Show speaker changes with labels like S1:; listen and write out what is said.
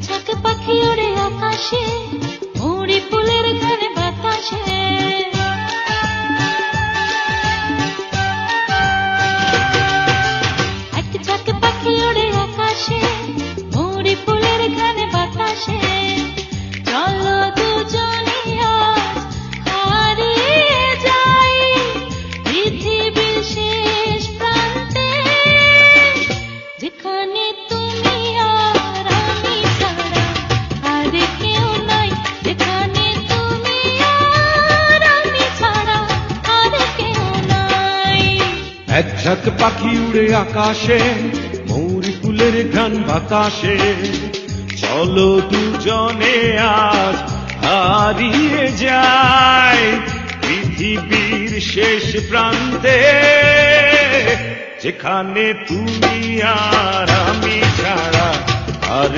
S1: ঝাঁক পাখি ওড়ে আকাশে, মৌরি ফুলের ঘ্রাণে বাতাসে। এক ঝাঁক পাখি ওড়ে আকাশে, মৌরি ফুলের ঘ্রাণে বাতাসে। চলো দুজনে আজ হারিয়ে যাই পৃথিবীর শেষ প্রান্তে, যেখানে তুমি আর আমি ছাড়া আর কেউ নাই। যেখানে তুমি আর আমি ছাড়া আর কেউ নাই।
S2: এক ঝাঁক পাখি উড়ে আকাশে, মৌরি ফুলের ঘ্রাণ বাতাসে। চলো দুজনে আজ হারিয়ে যাই পৃথিবীর শেষ প্রান্তে, যেখানে তুমি আর আমি ছাড়া আর